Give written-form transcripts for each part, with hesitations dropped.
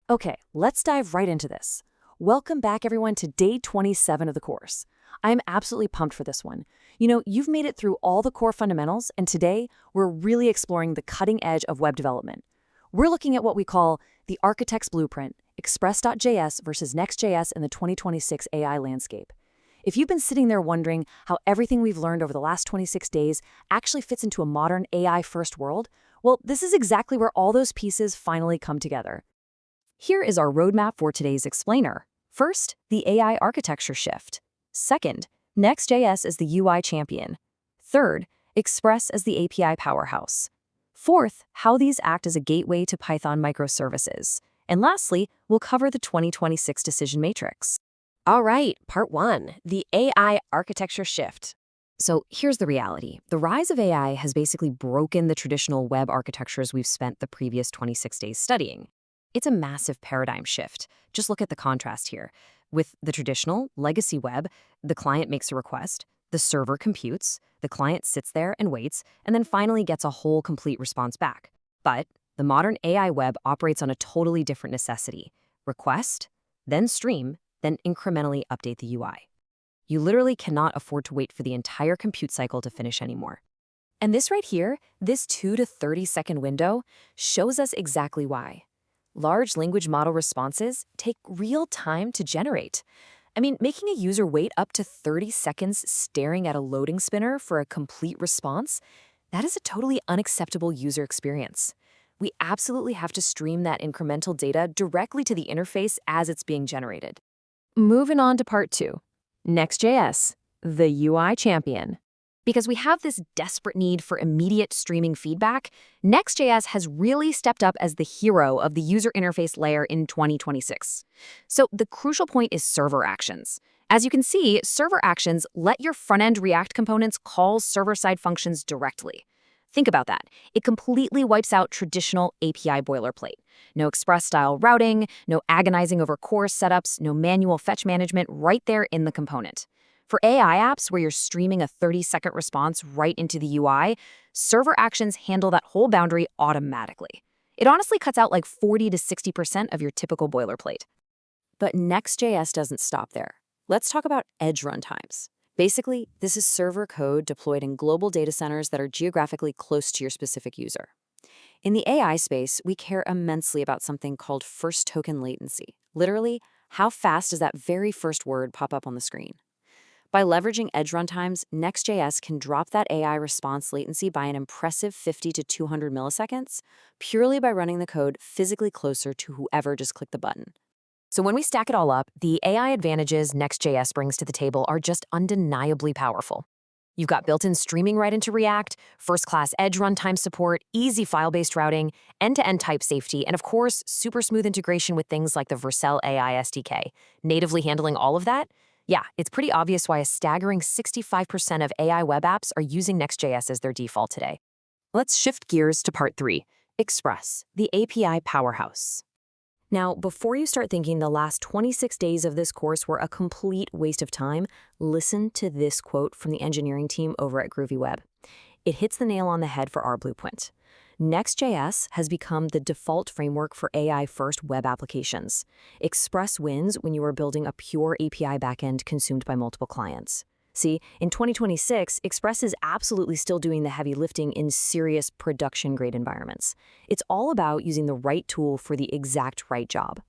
Okay, let's dive right into this. Welcome back, everyone, to day 27 of the course. I'm absolutely pumped for this one. You've made it through all the core fundamentals, and today we're really exploring the cutting edge of web development. We're looking at what we call the architect's blueprint, Express.js versus Next.js in the 2026 AI landscape. If you've been sitting there wondering how everything we've learned over the last 26 days actually fits into a modern AI-first world, well, this is exactly where all those pieces finally come together. Here is our roadmap for today's explainer. First, the AI architecture shift. Second, Next.js as the UI champion. Third, Express as the API powerhouse. Fourth, how these act as a gateway to Python microservices. And lastly, we'll cover the 2026 decision matrix. All right, part one, the AI architecture shift. So here's the reality. The rise of AI has basically broken the traditional web architectures we've spent the previous 26 days studying. It's a massive paradigm shift. Just look at the contrast here. With the traditional legacy web, the client makes a request, the server computes, the client sits there and waits, and then finally gets a whole complete response back. But the modern AI web operates on a totally different necessity. Request, then stream, then incrementally update the UI. You literally cannot afford to wait for the entire compute cycle to finish anymore. And this right here, this 2 to 30-second window, shows us exactly why. Large language model responses take real time to generate. Making a user wait up to 30 seconds staring at a loading spinner for a complete response, that is a totally unacceptable user experience. We absolutely have to stream that incremental data directly to the interface as it's being generated. Moving on to part two, Next.js, the UI champion. Because we have this desperate need for immediate streaming feedback, Next.js has really stepped up as the hero of the user interface layer in 2026. So the crucial point is server actions. As you can see, server actions let your front-end React components call server-side functions directly. Think about that. It completely wipes out traditional API boilerplate. No Express-style routing, no agonizing over core setups, no manual fetch management right there in the component. For AI apps where you're streaming a 30-second response right into the UI, server actions handle that whole boundary automatically. It honestly cuts out like 40 to 60% of your typical boilerplate. But Next.js doesn't stop there. Let's talk about edge runtimes. Basically, this is server code deployed in global data centers that are geographically close to your specific user. In the AI space, we care immensely about something called first token latency. Literally, how fast does that very first word pop up on the screen? By leveraging edge runtimes, Next.js can drop that AI response latency by an impressive 50 to 200 milliseconds, purely by running the code physically closer to whoever just clicked the button. So when we stack it all up, the AI advantages Next.js brings to the table are just undeniably powerful. You've got built-in streaming right into React, first-class edge runtime support, easy file-based routing, end-to-end type safety, and of course, super smooth integration with things like the Vercel AI SDK. Natively handling all of that? Yeah, it's pretty obvious why a staggering 65% of AI web apps are using Next.js as their default today. Let's shift gears to part three, Express, the API powerhouse. Now, before you start thinking the last 26 days of this course were a complete waste of time, listen to this quote from the engineering team over at GroovyWeb. It hits the nail on the head for our blueprint. Next.js has become the default framework for AI-first web applications. Express wins when you are building a pure API backend consumed by multiple clients. See, in 2026, Express is absolutely still doing the heavy lifting in serious production-grade environments. It's all about using the right tool for the exact right job.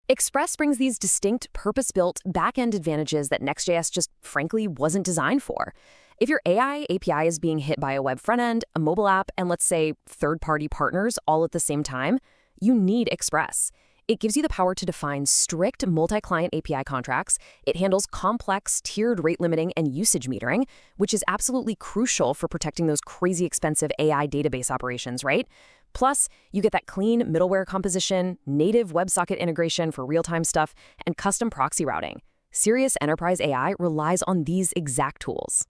Express brings these distinct, purpose-built back-end advantages that Next.js just frankly wasn't designed for. If your AI API is being hit by a web front-end, a mobile app, and let's say third-party partners all at the same time, you need Express. It gives you the power to define strict multi-client API contracts. It handles complex tiered rate limiting and usage metering, which is absolutely crucial for protecting those crazy expensive AI database operations, right? Plus, you get that clean middleware composition, native WebSocket integration for real-time stuff, and custom proxy routing. Serious enterprise AI relies on these exact tools.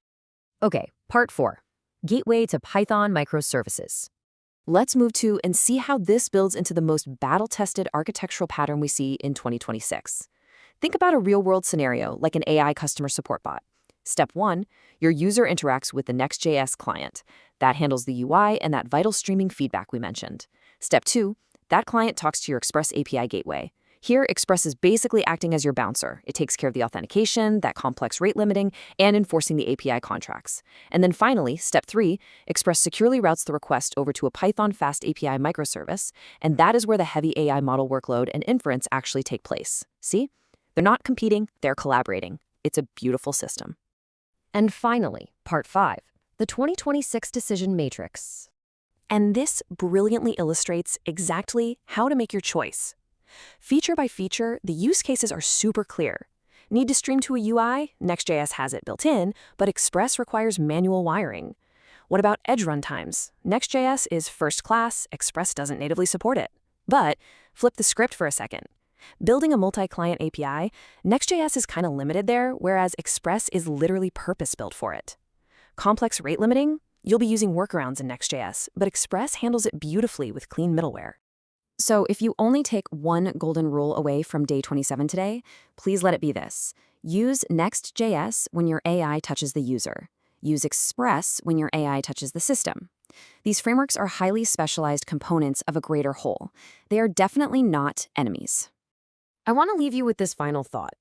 Okay, part four, gateway to Python microservices. Let's move to and see how this builds into the most battle-tested architectural pattern we see in 2026. Think about a real-world scenario like an AI customer support bot. Step one, your user interacts with the Next.js client. That handles the UI and that vital streaming feedback we mentioned. Step two, That client talks to your Express API gateway. Here, Express is basically acting as your bouncer. It takes care of the authentication, that complex rate limiting, and enforcing the API contracts. And then finally, step 3, Express securely routes the request over to a Python FastAPI microservice, and that is where the heavy AI model workload and inference actually take place. See? They're not competing, they're collaborating. It's a beautiful system. And finally, part 5, the 2026 decision matrix. And this brilliantly illustrates exactly how to make your choice. Feature by feature, the use cases are super clear. Need to stream to a UI? Next.js has it built in, but Express requires manual wiring. What about edge runtimes? Next.js is first class, Express doesn't natively support it. But flip the script for a second. Building a multi-client API, Next.js is kind of limited there, whereas Express is literally purpose-built for it. Complex rate limiting? You'll be using workarounds in Next.js, but Express handles it beautifully with clean middleware. So if you only take one golden rule away from day 27 today, please let it be this. Use Next.js when your AI touches the user. Use Express when your AI touches the system. These frameworks are highly specialized components of a greater whole. They are definitely not enemies. I want to leave you with this final thought.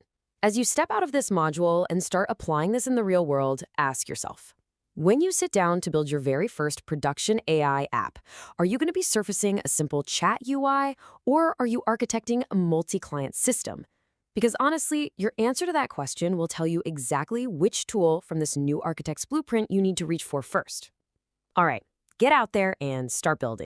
As you step out of this module and start applying this in the real world, ask yourself, when you sit down to build your very first production AI app, are you going to be surfacing a simple chat UI, or are you architecting a multi-client system? Because honestly, your answer to that question will tell you exactly which tool from this new architect's blueprint you need to reach for first. All right, get out there and start building.